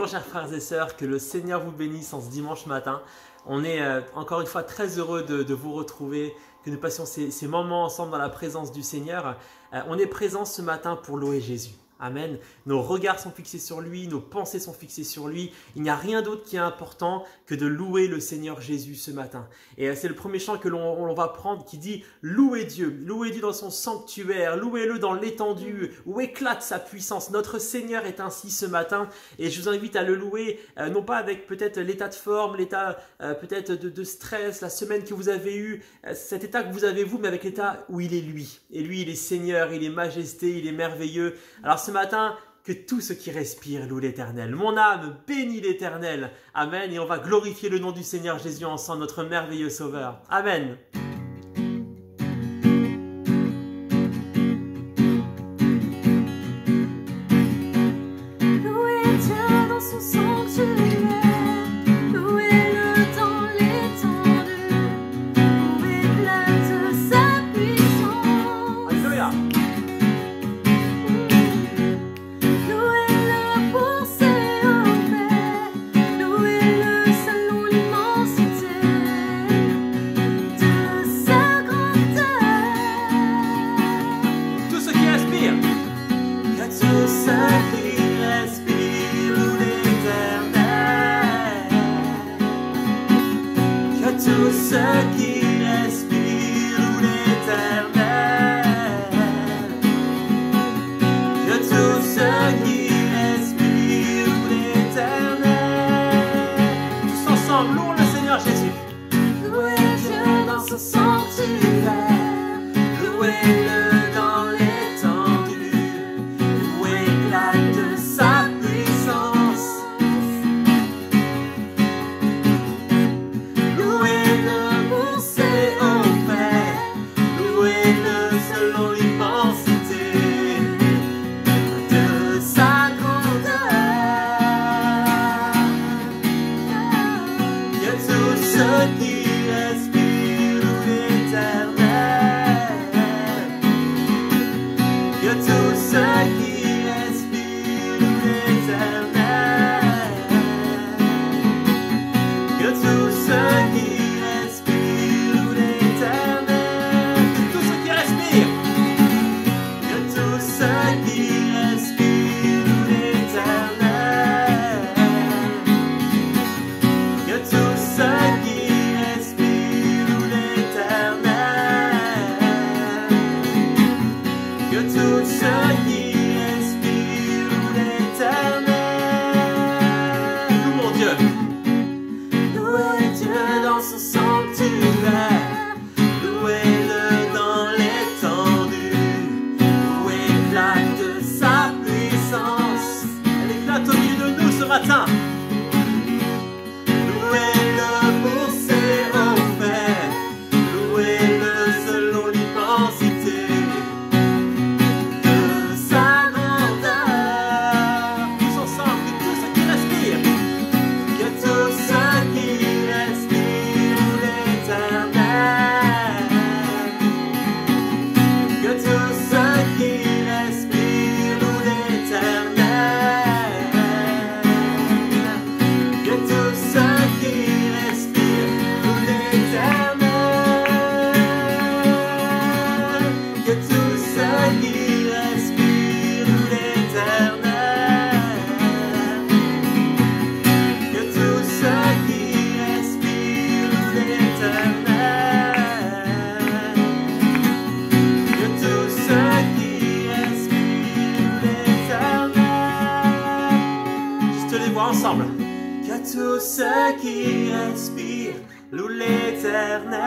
Bonjour chers frères et sœurs, que le Seigneur vous bénisse en ce dimanche matin. On est encore une fois très heureux de vous retrouver, que nous passions ces moments ensemble dans la présence du Seigneur. On est présents ce matin pour louer Jésus. Amen. Nos regards sont fixés sur lui, nos pensées sont fixées sur lui. Il n'y a rien d'autre qui est important que de louer le Seigneur Jésus ce matin. Et c'est le premier chant que l'on va prendre qui dit « Louez Dieu dans son sanctuaire, louez-le dans l'étendue, où éclate sa puissance. » Notre Seigneur est ainsi ce matin et je vous invite à le louer, non pas avec peut-être l'état de forme, l'état peut-être de stress, la semaine que vous avez eue, cet état que vous avez vous, mais avec l'état où il est lui. Et lui, il est Seigneur, il est majesté, il est merveilleux. Alors ce matin, que tout ce qui respire loue l'Éternel. Mon âme bénit l'Éternel. Amen. Et on va glorifier le nom du Seigneur Jésus ensemble, notre merveilleux Sauveur. Amen. Ensemble. Que tout ce qui respire loue l'Éternel.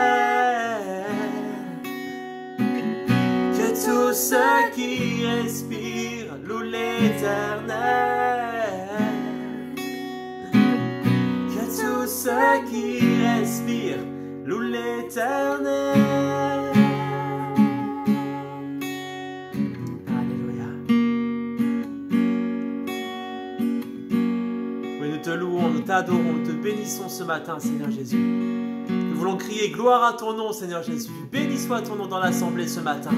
Que tout ce qui respire loue l'Éternel. Que tout ce qui respire loue l'Éternel. Te louons, nous t'adorons, nous te bénissons ce matin, Seigneur Jésus. Nous voulons crier gloire à ton nom, Seigneur Jésus. Béni soit ton nom dans l'assemblée ce matin.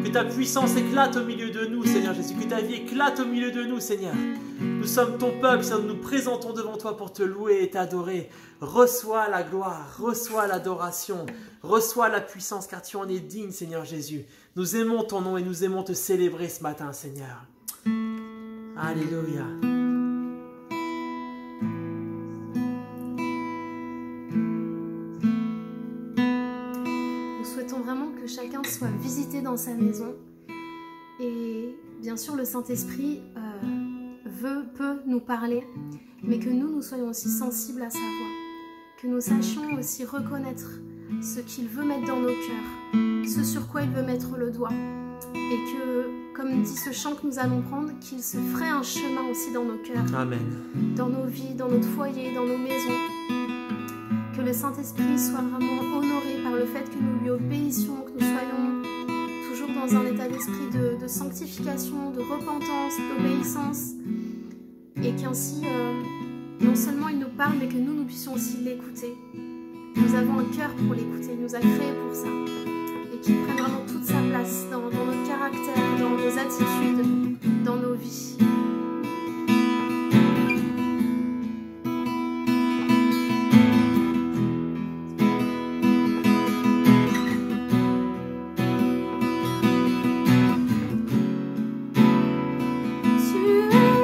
Que ta puissance éclate au milieu de nous, Seigneur Jésus. Que ta vie éclate au milieu de nous, Seigneur. Nous sommes ton peuple, Seigneur. Nous nous présentons devant toi pour te louer et t'adorer. Reçois la gloire, reçois l'adoration, reçois la puissance, car tu en es digne, Seigneur Jésus. Nous aimons ton nom et nous aimons te célébrer ce matin, Seigneur. Alléluia. Nous souhaitons vraiment que chacun soit visité dans sa maison. Et bien sûr, le Saint-Esprit peut nous parler, mais que nous soyons aussi sensibles à sa voix. Que nous sachions aussi reconnaître ce qu'il veut mettre dans nos cœurs, ce sur quoi il veut mettre le doigt. Et que, comme dit ce chant que nous allons prendre, qu'il se ferait un chemin aussi dans nos cœurs. Amen. Dans nos vies, dans notre foyer, dans nos maisons. Que le Saint-Esprit soit vraiment honoré par le fait que nous lui obéissions, que nous soyons toujours dans un état d'esprit de sanctification, de repentance, d'obéissance. Et qu'ainsi, non seulement il nous parle, mais que nous puissions aussi l'écouter. Nous avons un cœur pour l'écouter, il nous a créés pour ça. Et qu'il prenne vraiment toute sa place dans notre caractère, dans nos attitudes, dans nos vies. Tu es là.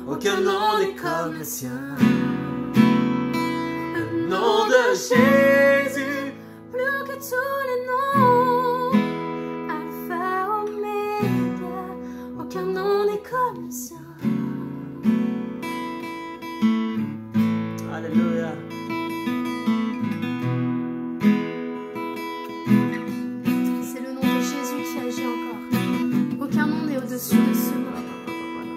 aucun nom n'est comme le sien. Le nom de Jésus, plus que tous les noms. Alpha, Oméga, aucun nom n'est comme le sien. Alléluia. C'est le nom de Jésus qui agit encore. Aucun nom n'est au-dessus de ce nom.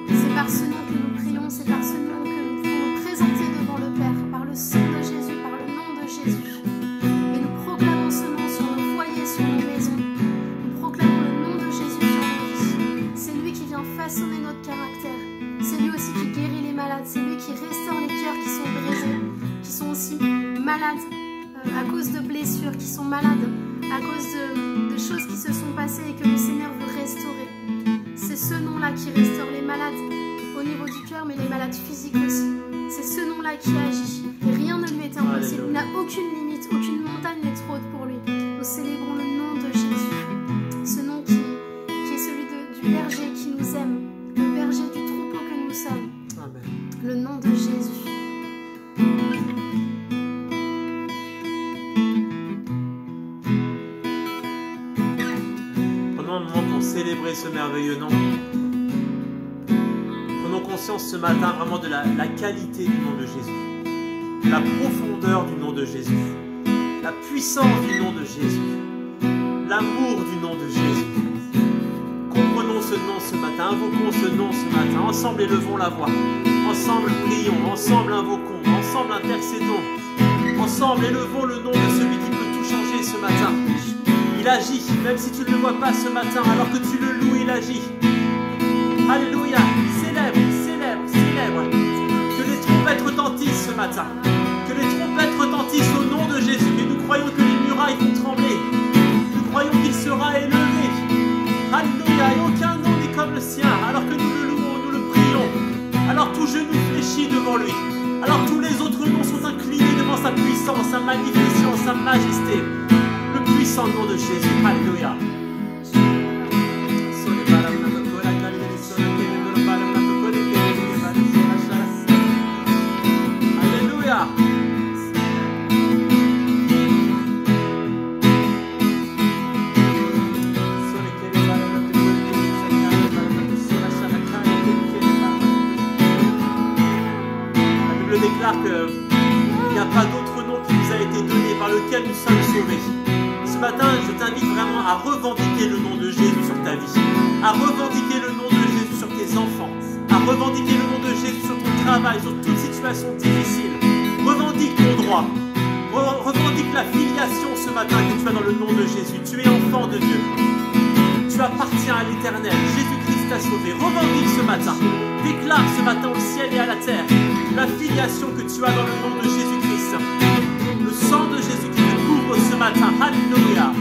C'est par ce nom que nous prions, c'est par ce nom que nous pouvons nous présenter devant le Père, par le sang de Jésus, par le nom de Jésus. Et nous proclamons ce nom sur nos foyers, sur nos maisons. Nous proclamons le nom de Jésus sur nos vies. C'est lui qui vient façonner notre caractère. C'est lui aussi qui guérit les malades. C'est lui qui restaure les cœurs qui sont brisés, qui sont aussi malades à cause de blessures, qui sont malades à cause de choses qui se sont passées et que le Seigneur veut restaurer. C'est ce nom-là qui restaure les malades au niveau du cœur, mais les malades physiques aussi. C'est ce nom-là qui agit. Et rien ne lui est impossible. Il n'a aucune limite, aucune montagne n'est trop haute pour lui. Nous célébrons le nom de Jésus. Ce nom qui est celui du berger qui nous aime, le berger du troupeau que nous sommes. Amen. Le nom de Jésus. Prenons un moment pour célébrer ce merveilleux nom. Prenons conscience ce matin vraiment de la qualité du nom de Jésus, la profondeur du nom de Jésus, la puissance du nom de Jésus, l'amour du nom de Jésus. Comprenons ce nom ce matin, invoquons ce nom ce matin, ensemble élevons la voix, ensemble prions, ensemble invoquons, ensemble intercédons, ensemble élevons le nom de celui qui peut tout changer ce matin. Il agit, même si tu ne le vois pas ce matin, alors que tu le loues, il agit. Alléluia, célèbre, célèbre, célèbre. Que les trompettes retentissent ce matin, que les trompettes retentissent au nom de Jésus, et nous croyons que les murailles vont trembler, nous croyons qu'il sera élevé. Alléluia, et aucun nom n'est comme le sien, alors que nous le louons, nous le prions, alors tout genou fléchit devant lui, alors tous les autres noms sont inclinés devant sa puissance, sa magnificence, sa majesté, le puissant nom de Jésus. Alléluia. Alléluia. La Bible déclare qu'il n'y a pas d'autre nom qui nous a été donné par lequel nous sommes sauvés. Ce matin, je t'invite vraiment à revendiquer le nom de Jésus sur ta vie, à revendiquer le nom de Jésus sur tes enfants, à revendiquer le nom de Jésus sur ton travail, sur toute situation difficile. Revendique ton droit, revendique la filiation ce matin que tu as dans le nom de Jésus. Tu es enfant de Dieu, tu appartiens à l'Éternel, Jésus-Christ t'a sauvé. Revendique ce matin, déclare ce matin au ciel et à la terre la filiation que tu as dans le nom de Jésus-Christ. Le sang de Jésus qui te couvre ce matin. Alléluia.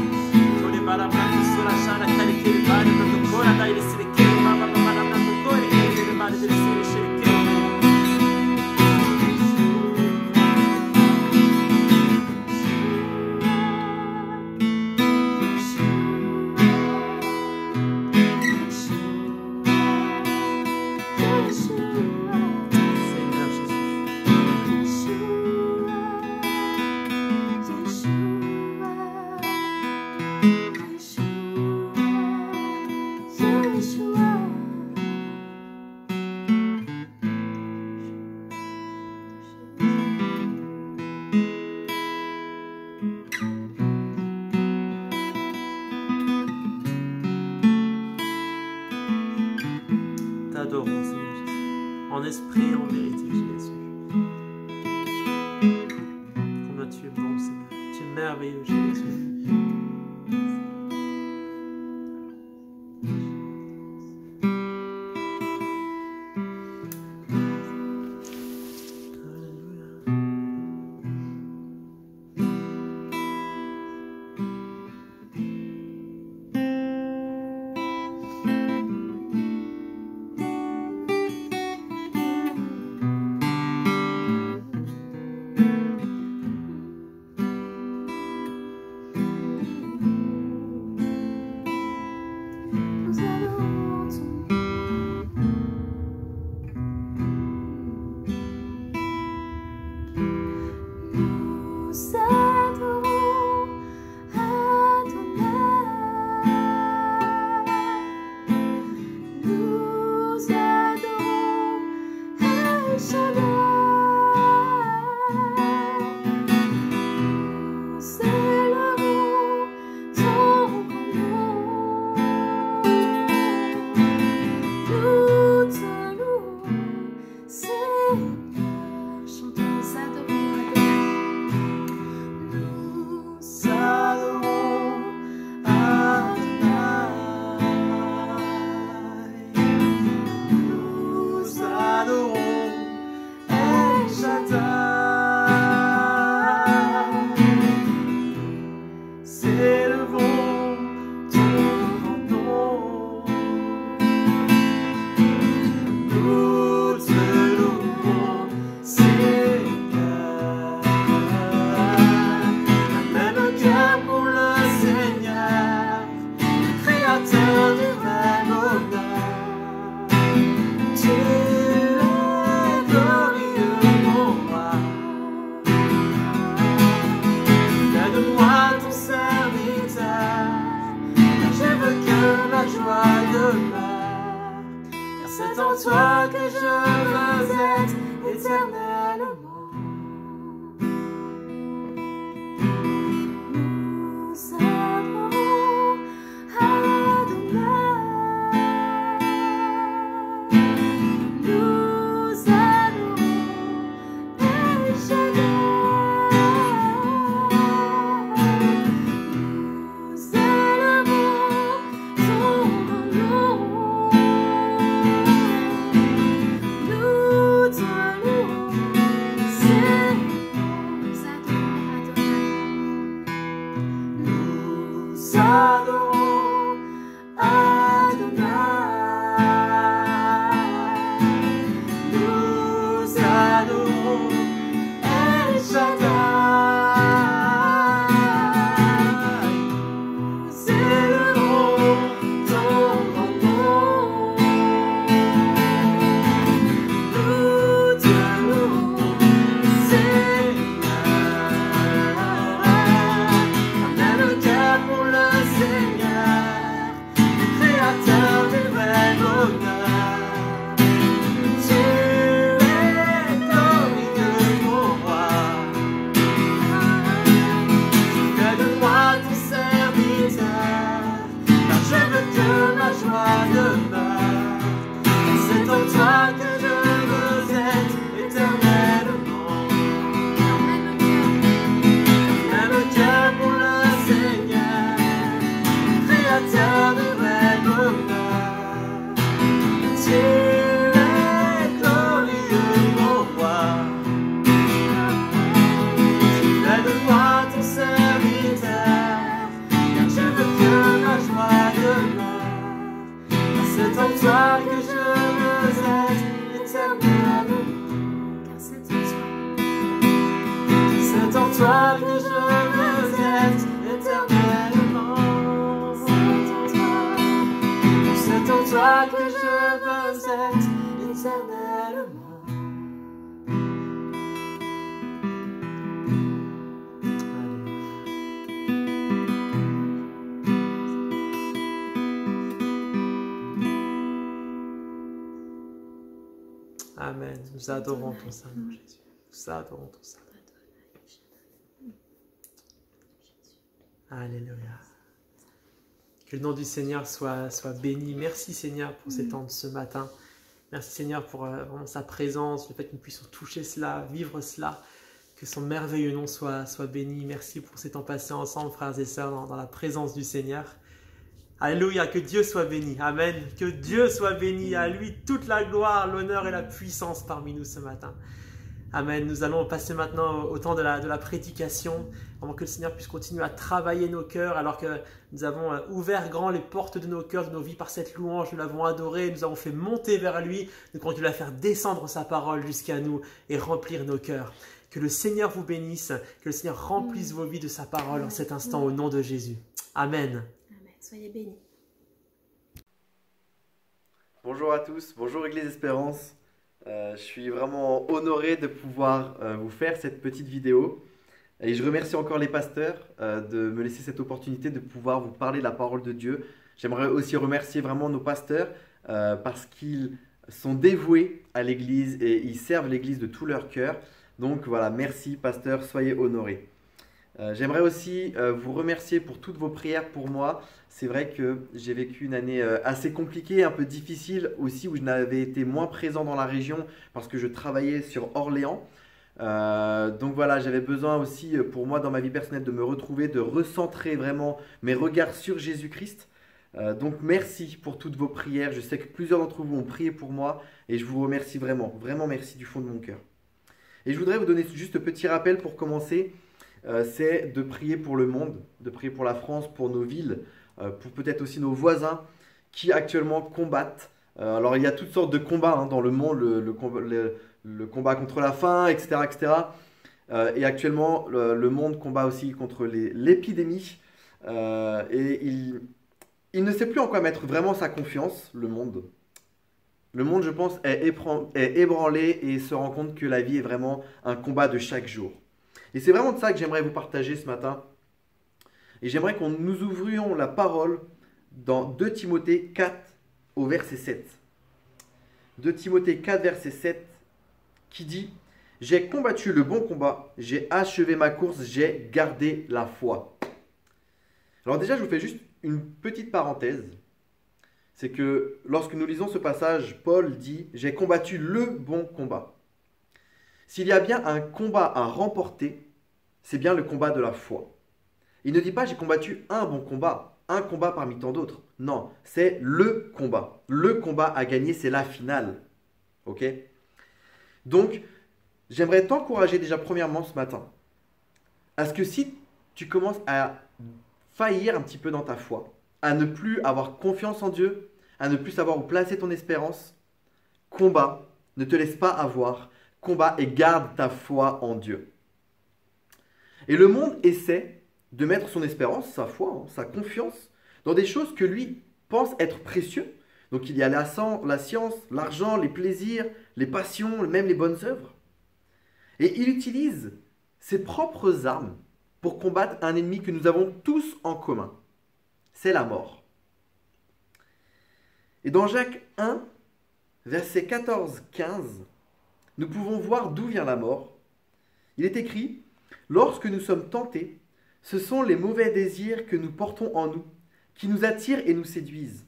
T'adorons, Seigneur Jésus, en esprit et en vérité, Jésus. Combien tu es bon, Seigneur. Tu es merveilleux, Jésus. C'est en toi que je veux être éternellement. Nous adorons Adonai. Nous adorons El Shaddai. Nous élevons ton nom. Nous te louons, Seigneur. Nous adorons Adonai. Nous adorons El Shaddai. Nous élevons ton nom. Nous te louons, Amène le cœur pour le Seigneur, le Créateur du vrai bonheur. Tu es glorieux, mon roi. Fais de moi ton serviteur, car je veux que ma joie demeure. C'est en toi que je veux être éternellement. Même le cœur pour le Seigneur, Créateur de vrai bonheur. Tu es glorieux, mon roi. Fais de moi ton serviteur, car je veux que ma joie demeure. C'est en toi que je veux être éternellement. car c'est en toi. C'est en toi que je veux être éternellement. C'est en toi que je veux être éternellement. Amen. Nous adorons ton Seigneur Jésus. Nous adorons ton Seigneur. Alléluia. Que le nom du Seigneur soit béni. Merci Seigneur pour ces temps de ce matin. Merci Seigneur pour vraiment sa présence, le fait que nous puissions toucher cela, vivre cela. Que son merveilleux nom soit béni. Merci pour ces temps passés ensemble, frères et sœurs, dans la présence du Seigneur. Alléluia, que Dieu soit béni. Amen. Que Dieu soit béni. À lui toute la gloire, l'honneur et la puissance parmi nous ce matin. Amen. Nous allons passer maintenant au temps de la prédication, avant que le Seigneur puisse continuer à travailler nos cœurs, alors que nous avons ouvert grand les portes de nos cœurs, de nos vies par cette louange. Nous l'avons adoré, nous avons fait monter vers lui. Nous continuons à faire descendre sa parole jusqu'à nous et remplir nos cœurs. Que le Seigneur vous bénisse, que le Seigneur remplisse vos vies de sa parole en cet instant au nom de Jésus. Amen. Soyez bénis. Bonjour à tous, bonjour Église Espérance. Je suis vraiment honoré de pouvoir vous faire cette petite vidéo. Et je remercie encore les pasteurs de me laisser cette opportunité de pouvoir vous parler de la parole de Dieu. J'aimerais aussi remercier vraiment nos pasteurs parce qu'ils sont dévoués à l'Église et ils servent l'Église de tout leur cœur. Donc voilà, merci pasteurs, soyez honorés. J'aimerais aussi vous remercier pour toutes vos prières pour moi. C'est vrai que j'ai vécu une année assez compliquée, un peu difficile aussi, où je n'avais été moins présent dans la région parce que je travaillais sur Orléans. Donc voilà, j'avais besoin aussi pour moi dans ma vie personnelle de me retrouver, de recentrer vraiment mes regards sur Jésus-Christ. Donc merci pour toutes vos prières. Je sais que plusieurs d'entre vous ont prié pour moi et je vous remercie vraiment, vraiment merci du fond de mon cœur. Et je voudrais vous donner juste un petit rappel pour commencer. C'est de prier pour le monde, de prier pour la France, pour nos villes, pour peut-être aussi nos voisins qui actuellement combattent. Alors il y a toutes sortes de combats dans le monde, le combat contre la faim, etc. etc. Et actuellement, le monde combat aussi contre l'épidémie. Et il ne sait plus en quoi mettre vraiment sa confiance, le monde. Le monde, je pense, est ébranlé et se rend compte que la vie est vraiment un combat de chaque jour. Et c'est vraiment de ça que j'aimerais vous partager ce matin. Et j'aimerais qu'on nous ouvrions la parole dans 2 Timothée 4 au verset 7. 2 Timothée 4, verset 7, qui dit « J'ai combattu le bon combat, j'ai achevé ma course, j'ai gardé la foi. » Alors déjà, je vous fais juste une petite parenthèse. C'est que lorsque nous lisons ce passage, Paul dit « J'ai combattu le bon combat ». S'il y a bien un combat à remporter, c'est bien le combat de la foi. Il ne dit pas « J'ai combattu un bon combat ». Un combat parmi tant d'autres. Non, c'est le combat. Le combat à gagner, c'est la finale. Ok? Donc, j'aimerais t'encourager déjà premièrement ce matin à ce que si tu commences à faillir un petit peu dans ta foi, à ne plus avoir confiance en Dieu, à ne plus savoir où placer ton espérance, combat, ne te laisse pas avoir, combat et garde ta foi en Dieu. Et le monde essaie de mettre son espérance, sa foi, sa confiance dans des choses que lui pense être précieux. Donc il y a la science, l'argent, les plaisirs, les passions, même les bonnes œuvres. Et il utilise ses propres armes pour combattre un ennemi que nous avons tous en commun. C'est la mort. Et dans Jacques 1, versets 14-15, nous pouvons voir d'où vient la mort. Il est écrit « Lorsque nous sommes tentés, ce sont les mauvais désirs que nous portons en nous, qui nous attirent et nous séduisent.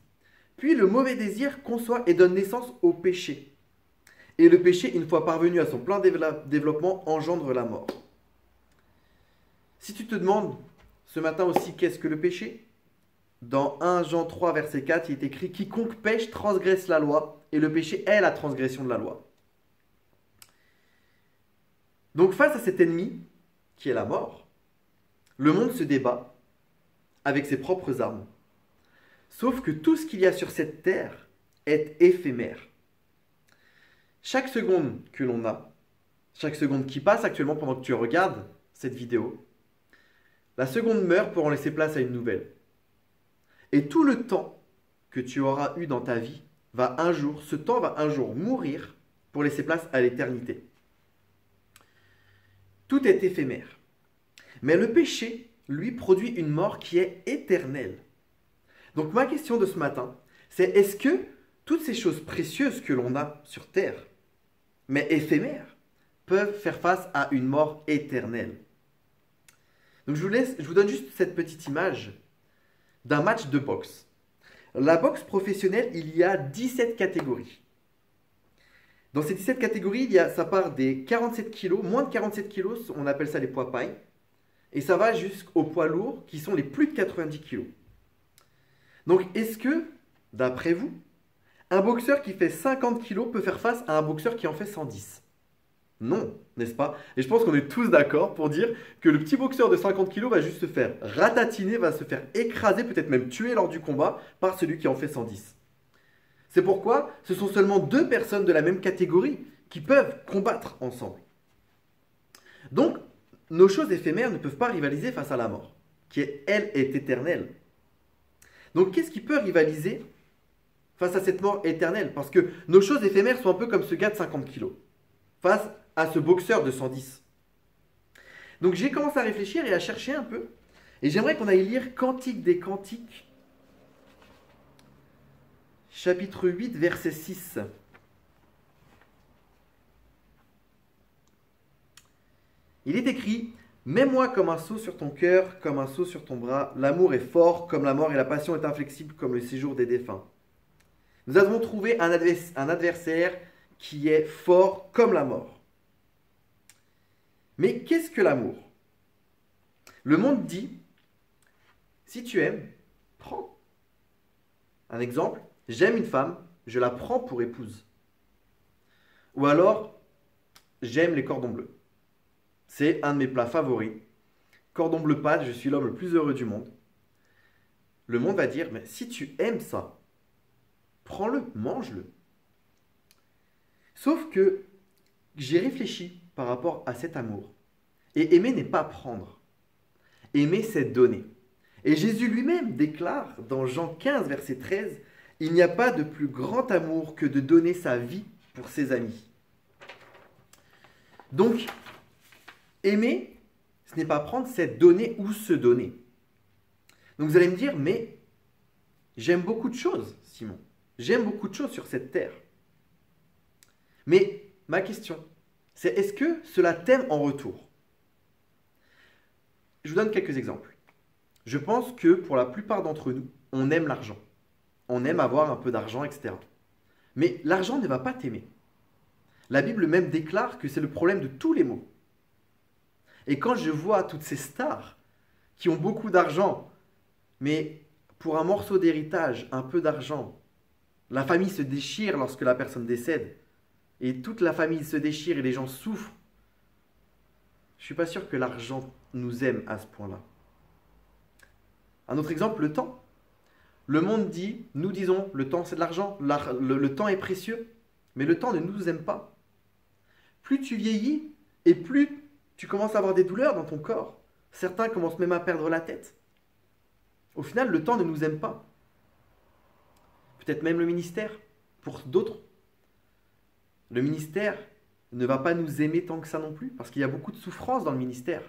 Puis le mauvais désir conçoit et donne naissance au péché. Et le péché, une fois parvenu à son plein développement, engendre la mort. » Si tu te demandes ce matin aussi qu'est-ce que le péché, dans 1 Jean 3, verset 4, il est écrit « Quiconque pêche transgresse la loi, et le péché est la transgression de la loi. » Donc face à cet ennemi, qui est la mort, le monde se débat avec ses propres armes. Sauf que tout ce qu'il y a sur cette terre est éphémère. Chaque seconde que l'on a, chaque seconde qui passe actuellement pendant que tu regardes cette vidéo, la seconde meurt pour en laisser place à une nouvelle. Et tout le temps que tu auras eu dans ta vie ce temps va un jour mourir pour laisser place à l'éternité. Tout est éphémère. Mais le péché, lui, produit une mort qui est éternelle. Donc ma question de ce matin, c'est est-ce que toutes ces choses précieuses que l'on a sur terre, mais éphémères, peuvent faire face à une mort éternelle? Donc je vous donne juste cette petite image d'un match de boxe. La boxe professionnelle, il y a 17 catégories. Dans ces 17 catégories, ça part des 47 kg, moins de 47 kg, on appelle ça les poids pailles, et ça va jusqu'aux poids lourds qui sont les plus de 90 kg. Donc est-ce que, d'après vous, un boxeur qui fait 50 kg peut faire face à un boxeur qui en fait 110? Non, n'est-ce pas? Et je pense qu'on est tous d'accord pour dire que le petit boxeur de 50 kg va juste se faire ratatiner, va se faire écraser, peut-être même tuer lors du combat par celui qui en fait 110. C'est pourquoi ce sont seulement 2 personnes de la même catégorie qui peuvent combattre ensemble. Donc, nos choses éphémères ne peuvent pas rivaliser face à la mort, qui, elle, est éternelle. Donc, qu'est-ce qui peut rivaliser face à cette mort éternelle? Parce que nos choses éphémères sont un peu comme ce gars de 50 kg, face à ce boxeur de 110. Donc, j'ai commencé à réfléchir et à chercher un peu. Et j'aimerais qu'on aille lire Cantique des Cantiques, chapitre 8, verset 6. Il est écrit « Mets-moi comme un sceau sur ton cœur, comme un sceau sur ton bras. L'amour est fort comme la mort et la passion est inflexible comme le séjour des défunts. » Nous avons trouvé un adversaire qui est fort comme la mort. Mais qu'est-ce que l'amour? Le monde dit « Si tu aimes, prends. » Un exemple, j'aime une femme, je la prends pour épouse. Ou alors, j'aime les cordons bleus. C'est un de mes plats favoris. Cordon bleu pâte, je suis l'homme le plus heureux du monde. Le monde va dire, mais si tu aimes ça, prends-le, mange-le. Sauf que j'ai réfléchi par rapport à cet amour. Et aimer n'est pas prendre. Aimer, c'est donner. Et Jésus lui-même déclare dans Jean 15, verset 13, Il n'y a pas de plus grand amour que de donner sa vie pour ses amis. Donc, aimer, ce n'est pas prendre, c'est donner ou se donner. Donc vous allez me dire, mais j'aime beaucoup de choses, Simon. J'aime beaucoup de choses sur cette terre. Mais ma question, c'est est-ce que cela t'aime en retour? Je vous donne quelques exemples. Je pense que pour la plupart d'entre nous, on aime l'argent. On aime avoir un peu d'argent, etc. Mais l'argent ne va pas t'aimer. La Bible même déclare que c'est le problème de tous les maux. Et quand je vois toutes ces stars qui ont beaucoup d'argent, mais pour un morceau d'héritage, un peu d'argent, la famille se déchire lorsque la personne décède, et toute la famille se déchire et les gens souffrent, je ne suis pas sûr que l'argent nous aime à ce point-là. Un autre exemple, le temps. Le monde dit, nous disons, le temps c'est de l'argent, le temps est précieux, mais le temps ne nous aime pas. Plus tu vieillis et plus tu commences à avoir des douleurs dans ton corps. Certains commencent même à perdre la tête. Au final, le temps ne nous aime pas. Peut-être même le ministère, pour d'autres. Le ministère ne va pas nous aimer tant que ça non plus, parce qu'il y a beaucoup de souffrance dans le ministère.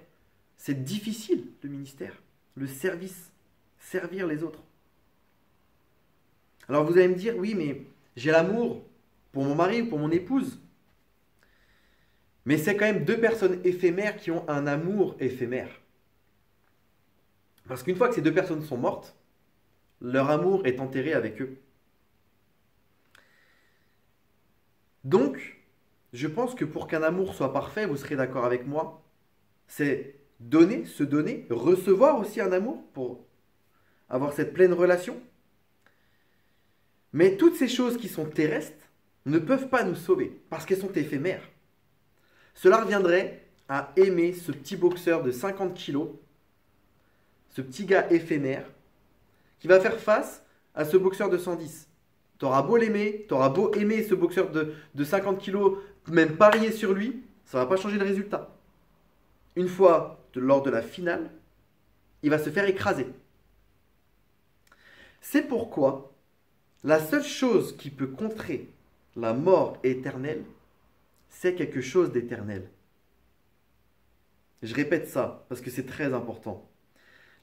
C'est difficile, le ministère, le service, servir les autres. Alors vous allez me dire, oui, mais j'ai l'amour pour mon mari ou pour mon épouse. Mais c'est quand même deux personnes éphémères qui ont un amour éphémère. Parce qu'une fois que ces deux personnes sont mortes, leur amour est enterré avec eux. Donc, je pense que pour qu'un amour soit parfait, vous serez d'accord avec moi, c'est donner, se donner, recevoir aussi un amour pour avoir cette pleine relation. Mais toutes ces choses qui sont terrestres ne peuvent pas nous sauver parce qu'elles sont éphémères. Cela reviendrait à aimer ce petit boxeur de 50 kilos, ce petit gars éphémère, qui va faire face à ce boxeur de 110. T'auras beau l'aimer, t'auras beau aimer ce boxeur de 50 kilos, même parier sur lui, ça ne va pas changer le résultat. Une fois lors de la finale, il va se faire écraser. C'est pourquoi la seule chose qui peut contrer la mort éternelle, c'est quelque chose d'éternel. Je répète ça parce que c'est très important.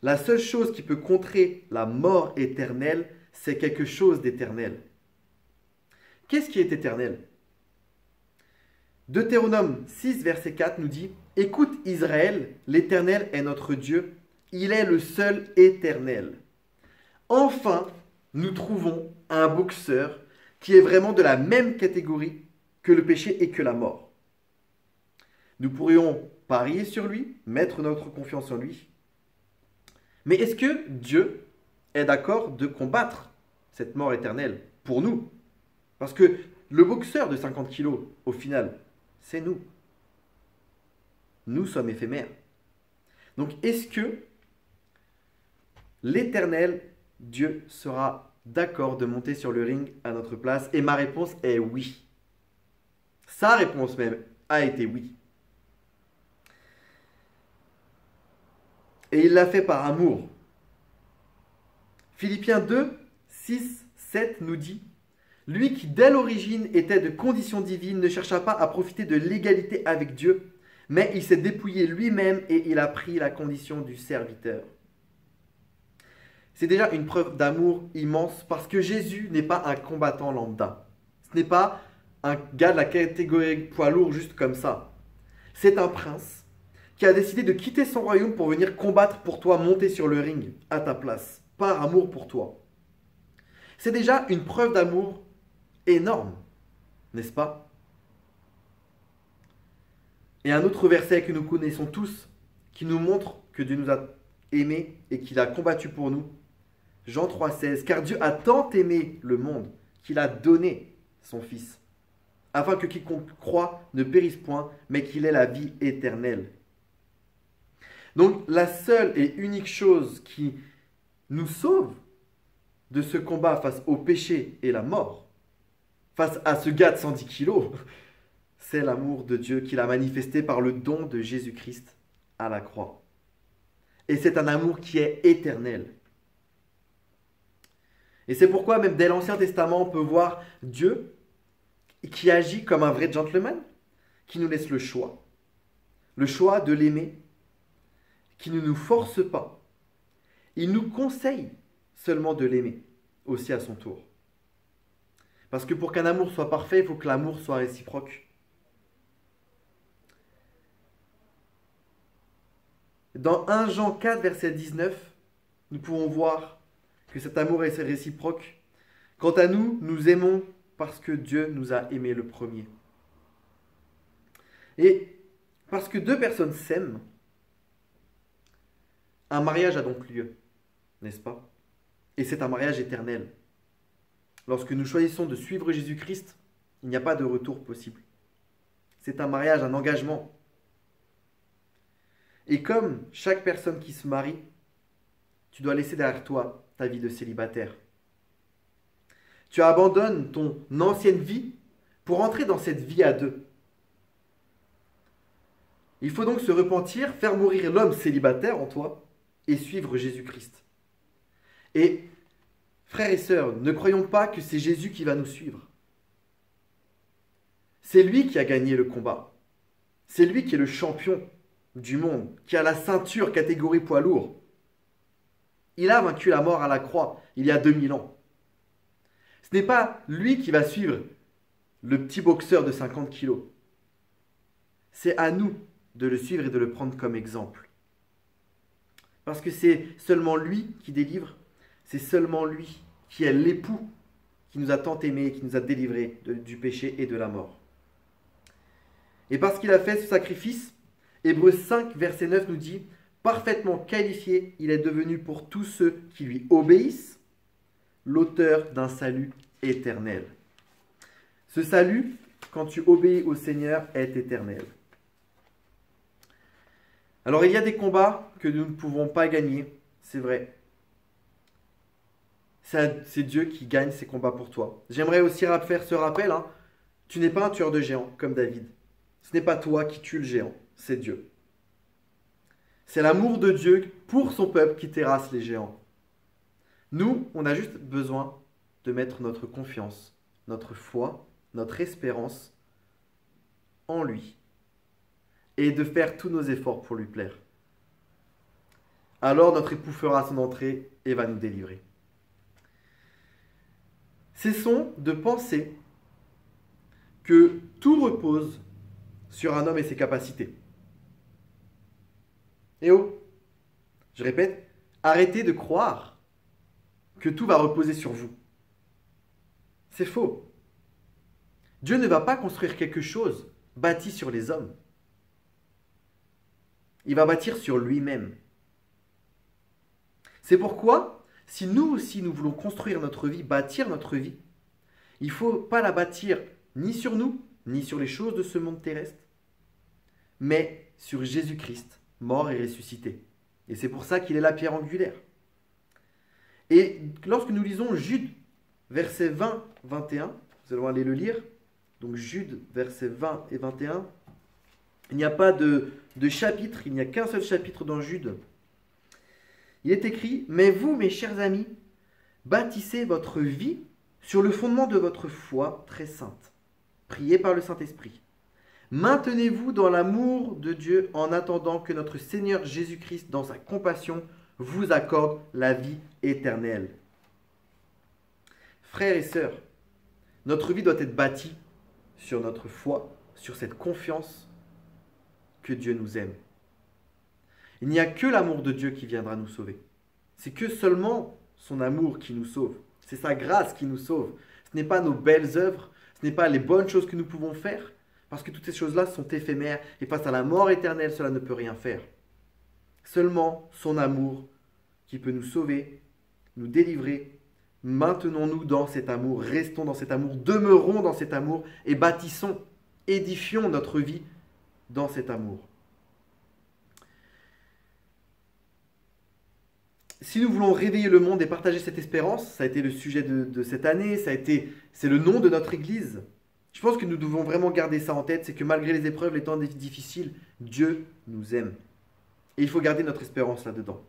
La seule chose qui peut contrer la mort éternelle, c'est quelque chose d'éternel. Qu'est-ce qui est éternel? Deutéronome 6, verset 4 nous dit « Écoute Israël, l'Éternel est notre Dieu, il est le seul éternel. » Enfin, nous trouvons un boxeur qui est vraiment de la même catégorie que le péché et que la mort. Nous pourrions parier sur lui, mettre notre confiance en lui. Mais est-ce que Dieu est d'accord de combattre cette mort éternelle pour nous? Parce que le boxeur de 50 kilos, au final, c'est nous. Nous sommes éphémères. Donc, est-ce que l'Éternel, Dieu, sera d'accord de monter sur le ring à notre place? Et ma réponse est oui. Sa réponse même a été oui. Et il l'a fait par amour. Philippiens 2, 6, 7 nous dit « Lui qui dès l'origine était de condition divine ne chercha pas à profiter de l'égalité avec Dieu, mais il s'est dépouillé lui-même et il a pris la condition du serviteur. » C'est déjà une preuve d'amour immense parce que Jésus n'est pas un combattant lambda. Ce n'est pas un gars de la catégorie poids lourd juste comme ça. C'est un prince qui a décidé de quitter son royaume pour venir combattre pour toi, monter sur le ring à ta place, par amour pour toi. C'est déjà une preuve d'amour énorme, n'est-ce pas? Et un autre verset que nous connaissons tous, qui nous montre que Dieu nous a aimés et qu'il a combattu pour nous. Jean 3,16 « Car Dieu a tant aimé le monde qu'il a donné son Fils, afin que quiconque croit ne périsse point, mais qu'il ait la vie éternelle. » Donc la seule et unique chose qui nous sauve de ce combat face au péché et la mort, face à ce gars de 110 kilos, c'est l'amour de Dieu qu'il a manifesté par le don de Jésus-Christ à la croix. Et c'est un amour qui est éternel. Et c'est pourquoi même dès l'Ancien Testament, on peut voir Dieu qui agit comme un vrai gentleman, qui nous laisse le choix de l'aimer, qui ne nous force pas. Il nous conseille seulement de l'aimer, aussi à son tour. Parce que pour qu'un amour soit parfait, il faut que l'amour soit réciproque. Dans 1 Jean 4, verset 19, nous pouvons voir que cet amour est réciproque. Quant à nous, nous aimons parce que Dieu nous a aimés le premier. Et parce que deux personnes s'aiment, un mariage a donc lieu, n'est-ce pas? Et c'est un mariage éternel. Lorsque nous choisissons de suivre Jésus-Christ, il n'y a pas de retour possible. C'est un mariage, un engagement. Et comme chaque personne qui se marie, tu dois laisser derrière toi ta vie de célibataire. Tu abandonnes ton ancienne vie pour entrer dans cette vie à deux. Il faut donc se repentir, faire mourir l'homme célibataire en toi et suivre Jésus-Christ. Et frères et sœurs, ne croyons pas que c'est Jésus qui va nous suivre. C'est lui qui a gagné le combat. C'est lui qui est le champion du monde, qui a la ceinture catégorie poids lourd. Il a vaincu la mort à la croix il y a 2000 ans. Ce n'est pas lui qui va suivre le petit boxeur de 50 kilos. C'est à nous de le suivre et de le prendre comme exemple. Parce que c'est seulement lui qui délivre, c'est seulement lui qui est l'époux qui nous a tant aimés et qui nous a délivrés du péché et de la mort. Et parce qu'il a fait ce sacrifice, Hébreux 5, verset 9 nous dit « Parfaitement qualifié, il est devenu pour tous ceux qui lui obéissent, l'auteur d'un salut éternel. » Ce salut, quand tu obéis au Seigneur, est éternel. Alors il y a des combats que nous ne pouvons pas gagner, c'est vrai. C'est Dieu qui gagne ces combats pour toi. J'aimerais aussi faire ce rappel, hein. Tu n'es pas un tueur de géants comme David. Ce n'est pas toi qui tue le géant, c'est Dieu. C'est l'amour de Dieu pour son peuple qui terrasse les géants. Nous, on a juste besoin de mettre notre confiance, notre foi, notre espérance en lui et de faire tous nos efforts pour lui plaire. Alors notre époux fera son entrée et va nous délivrer. Cessons de penser que tout repose sur un homme et ses capacités. Et oh, je répète, arrêtez de croire que tout va reposer sur vous. C'est faux. Dieu ne va pas construire quelque chose bâti sur les hommes. Il va bâtir sur lui-même. C'est pourquoi, si nous aussi nous voulons construire notre vie, bâtir notre vie, il ne faut pas la bâtir ni sur nous, ni sur les choses de ce monde terrestre, mais sur Jésus-Christ, mort et ressuscité. Et c'est pour ça qu'il est la pierre angulaire. Et lorsque nous lisons Jude, versets 20-21, vous allez aller le lire, donc Jude, versets 20 et 21, il n'y a pas de chapitre, il n'y a qu'un seul chapitre dans Jude. Il est écrit « Mais vous, mes chers amis, bâtissez votre vie sur le fondement de votre foi très sainte, priez par le Saint-Esprit. Maintenez-vous dans l'amour de Dieu en attendant que notre Seigneur Jésus-Christ, dans sa compassion, vous accorde la vie éternelle. » Frères et sœurs, notre vie doit être bâtie sur notre foi, sur cette confiance que Dieu nous aime. Il n'y a que l'amour de Dieu qui viendra nous sauver. C'est que seulement son amour qui nous sauve. C'est sa grâce qui nous sauve. Ce n'est pas nos belles œuvres, ce n'est pas les bonnes choses que nous pouvons faire, parce que toutes ces choses-là sont éphémères et face à la mort éternelle, cela ne peut rien faire. Seulement son amour qui peut nous sauver, nous délivrer. Maintenons-nous dans cet amour, restons dans cet amour, demeurons dans cet amour et bâtissons, édifions notre vie dans cet amour. Si nous voulons réveiller le monde et partager cette espérance, ça a été le sujet de cette année, c'est le nom de notre Église. Je pense que nous devons vraiment garder ça en tête, c'est que malgré les épreuves, les temps difficiles, Dieu nous aime. Et il faut garder notre espérance là-dedans.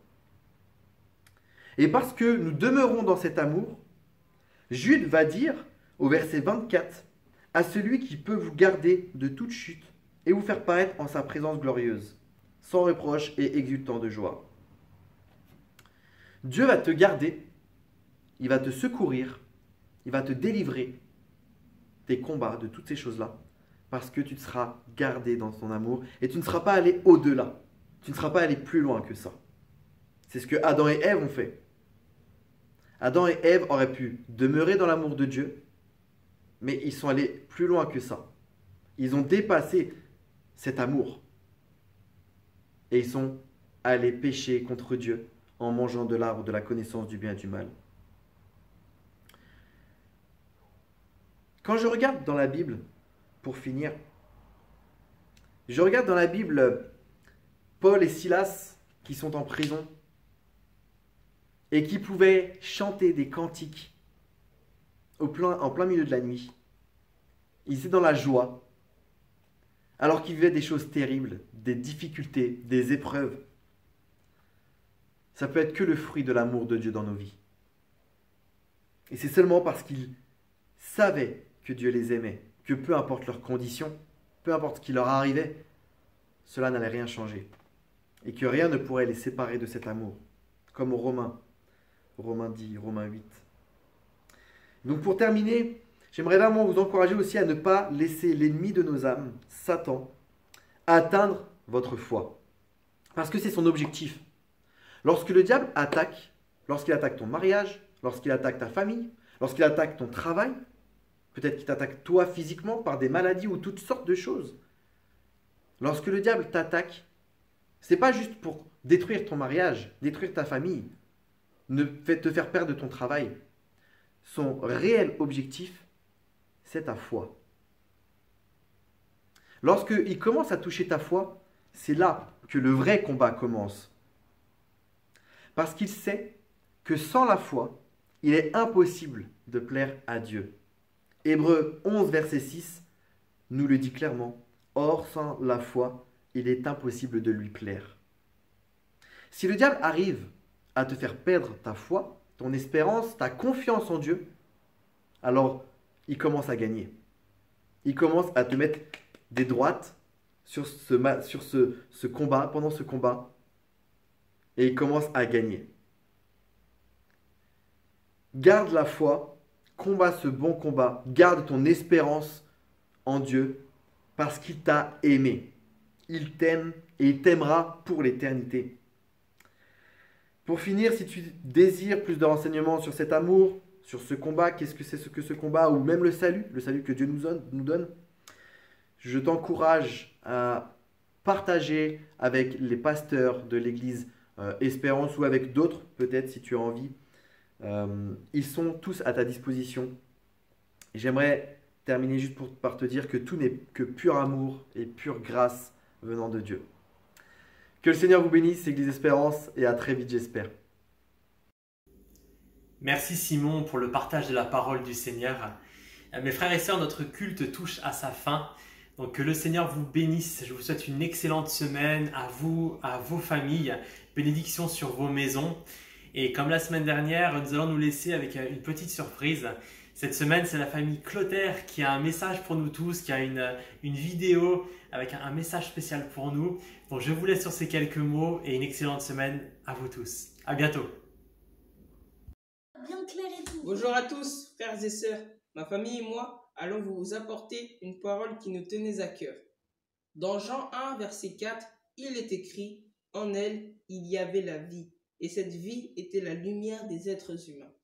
Et parce que nous demeurons dans cet amour, Jude va dire au verset 24, « À celui qui peut vous garder de toute chute et vous faire paraître en sa présence glorieuse, sans reproche et exultant de joie. » Dieu va te garder, il va te secourir, il va te délivrer des combats, de toutes ces choses-là, parce que tu te seras gardé dans son amour et tu ne seras pas allé au-delà. Tu ne seras pas allé plus loin que ça. C'est ce que Adam et Ève ont fait. Adam et Ève auraient pu demeurer dans l'amour de Dieu, mais ils sont allés plus loin que ça. Ils ont dépassé cet amour. Et ils sont allés pécher contre Dieu en mangeant de l'arbre de la connaissance du bien et du mal. Quand je regarde dans la Bible, pour finir, je regarde dans la Bible Paul et Silas qui sont en prison et qui pouvaient chanter des cantiques en plein milieu de la nuit. Ils étaient dans la joie, alors qu'ils vivaient des choses terribles, des difficultés, des épreuves. Ça peut être que le fruit de l'amour de Dieu dans nos vies. Et c'est seulement parce qu'ils savaient que Dieu les aimait, que peu importe leurs conditions, peu importe ce qui leur arrivait, cela n'allait rien changer. Et que rien ne pourrait les séparer de cet amour. Comme aux Romains 10, Romains 8. Donc pour terminer, j'aimerais vraiment vous encourager aussi à ne pas laisser l'ennemi de nos âmes, Satan, atteindre votre foi. Parce que c'est son objectif. Lorsque le diable attaque, lorsqu'il attaque ton mariage, lorsqu'il attaque ta famille, lorsqu'il attaque ton travail, peut-être qu'il t'attaque toi physiquement par des maladies ou toutes sortes de choses. Lorsque le diable t'attaque, ce n'est pas juste pour détruire ton mariage, détruire ta famille, te faire perdre ton travail. Son réel objectif, c'est ta foi. Lorsqu'il commence à toucher ta foi, c'est là que le vrai combat commence. Parce qu'il sait que sans la foi, il est impossible de plaire à Dieu. Hébreux 11, verset 6 nous le dit clairement. Or, sans la foi, il est impossible de lui plaire. Si le diable arrive à te faire perdre ta foi, ton espérance, ta confiance en Dieu, alors il commence à gagner. Il commence à te mettre des droites sur ce combat, pendant ce combat, et il commence à gagner. Garde la foi, combat ce bon combat, garde ton espérance en Dieu, parce qu'il t'a aimé. Il t'aime et il t'aimera pour l'éternité. Pour finir, si tu désires plus de renseignements sur cet amour, sur ce combat, qu'est-ce que c'est que ce combat, ou même le salut que Dieu nous donne, je t'encourage à partager avec les pasteurs de l'église Espérance ou avec d'autres, peut-être si tu as envie. Ils sont tous à ta disposition. J'aimerais terminer juste par te dire que tout n'est que pur amour et pure grâce venant de Dieu. Que le Seigneur vous bénisse, Église Espérance, et à très vite, j'espère. Merci Simon pour le partage de la parole du Seigneur. Mes frères et sœurs, notre culte touche à sa fin. Donc que le Seigneur vous bénisse. Je vous souhaite une excellente semaine à vous, à vos familles. Bénédiction sur vos maisons. Et comme la semaine dernière, nous allons nous laisser avec une petite surprise. Cette semaine, c'est la famille Clotaire qui a un message pour nous tous, qui a une vidéo avec un message spécial pour nous. Donc je vous laisse sur ces quelques mots et une excellente semaine à vous tous. À bientôt. Bien clair et tout. Bonjour à tous, frères et sœurs. Ma famille et moi allons vous apporter une parole qui nous tenait à cœur. Dans Jean 1, verset 4, il est écrit « En elle, il y avait la vie, et cette vie était la lumière des êtres humains. »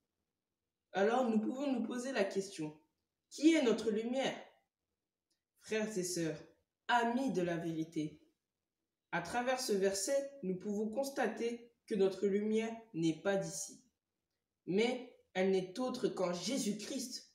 Alors nous pouvons nous poser la question, qui est notre lumière? Frères et sœurs, amis de la vérité, à travers ce verset, nous pouvons constater que notre lumière n'est pas d'ici, mais elle n'est autre qu'en Jésus-Christ.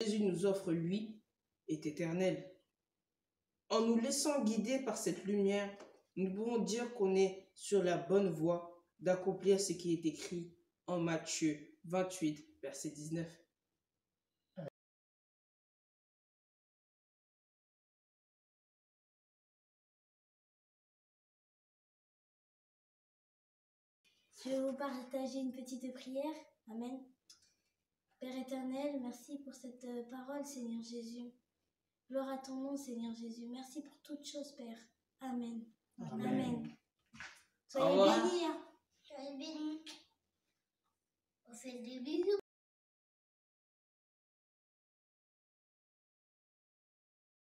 Jésus nous offre, lui, est éternel. En nous laissant guider par cette lumière, nous pouvons dire qu'on est sur la bonne voie d'accomplir ce qui est écrit en Matthieu 28, verset 19. Je vais vous partager une petite prière. Amen. Père éternel, merci pour cette parole, Seigneur Jésus. Gloire à ton nom, Seigneur Jésus. Merci pour toutes choses, Père. Amen. Amen. Soyez bénis. Soyez bénis. On fait des bisous.